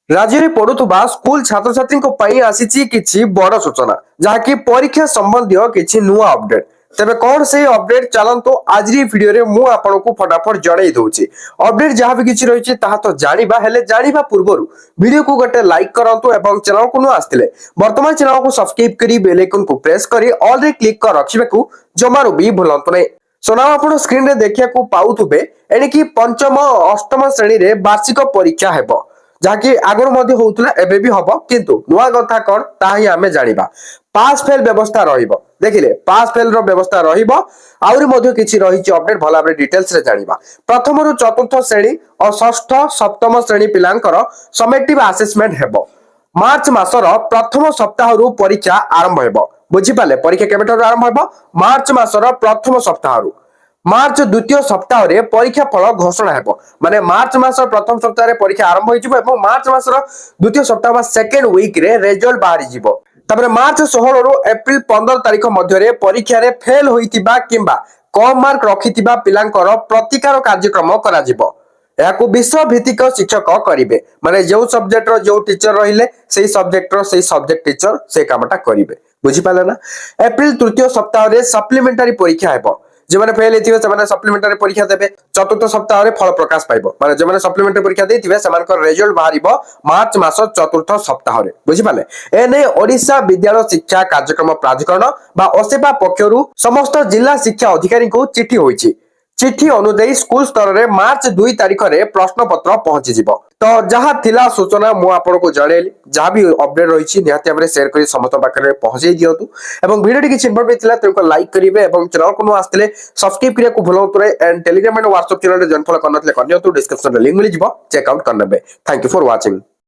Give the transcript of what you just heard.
राज्य में पढ़ुवा स्कूल छात्र छात्री आसी किसी बड़ सूचना जहाँकि परीक्षा संबंधी किसी नुआ अपडेट। तेरे कौन से अपडेट चलतो आज वीडियो रे मु आपको फटाफट जणाई दूची। अपडेट जहाँ भी किसी रही तो जाना पूर्व वीडियो को गोटे लाइक करंतु एवं चैनल को नुआ आसते वर्तमान चैनल को सब्सक्राइब करी बेल आइकन को प्रेस करी ऑल रे क्लिक कर रखा जमारू भी भूलंतु नहीं। सोना आप स्क्रीन रे देखा पाउथुबे एणिकी पंचम अष्टम श्रेणी रे वार्षिक परीक्षा हेबो जहाँकि आगुरी मध्य होउतला एबे भी हबो किंतु नुआ कथा कोन ताही आमे जानिबा। पास फेल व्यवस्था रहिबो देखिले पास फेल रो व्यवस्था रहिबो आउरी मध्य किछि रहिछि अपडेट भला भाबरे डिटेल्स रे जानिबा। प्रथम रु चतुर्थ श्रेणी और षष्ठ सप्तम श्रेणी पिलांकर समेटिव असेसमेंट हेबो। मार्च मासर प्रथम सप्ताह रु परीक्षा आरंभ हेबो। बुझि पाले परीक्षा केबेटर आरंभ हेबो मार्च मासर प्रथम सप्ताह रु मार्च द्वितीय सप्ताह रे परीक्षा फल घोषणा हेबो माने मार्च मास प्रथम सप्ताह रे परीक्षा आरंभ होई जिवो एवं मार्च मासर द्वितीय सप्ताह बा सेकंड वीक रे रिजल्ट बाहरी जिवो। तबरे मार्च 16 रु एप्रिल 15 तारिख मध्य रे परीक्षा रे फेल होइतिबा किंबा कम मार्क रखितिबा पिलांकर प्रतिकार कार्यक्रम करा जिवो। याकू विषय भित्तिक शिक्षक करिवे माने जो सब्जेक्ट रो जो टीचर रहिले सेही सब्जेक्ट रो सेही सब्जेक्ट टीचर से कामटा करिवे। बुझि पाले ना। एप्रिल तृतीय सप्ताह रे सप्लीमेंटरी परीक्षा हेबो जो मैंने फेल होते हैं सप्लीमेंटरी परीक्षा देवे। चतुर्थ सप्ताह रे फल प्रकाश पाइबो माने जो मैंने सप्लीमेंटरी परीक्षा देथिबे सेमानकर रिजल्ट बाहरिबो मार्च मास चतुर्थ सप्ताह रे। बुझि पाले एने ओडिशा विद्यालय शिक्षा कार्यक्रम प्राधिकरण बा ओसेपा पक्षरु समस्त जिला शिक्षा अधिकारी को चिट्ठी होईछि। चिट्ठी अनुसार स्कूल स्तर रे मार्च 2 तारिख रे प्रश्न पत्र पहुंची जिवो। तो जहाँ थिला सूचना मु आपको जनइली जहाँ भी अपडेट रही निहाती भाव शेयर कर समस्त पाखे पहुंचे दिंतु और वीडियो किसी इनफॉर्मेटिव थिला तेको लाइक करेंगे और चैनल को आसते सब्सक्राइब करिया को भूलंतु and Telegram and WhatsApp channel join follow करनथले करनियंतु डिस्क्रिप्शन रे लिंक मिल जिवो चेकआउट करनेबे। Thank you for watching.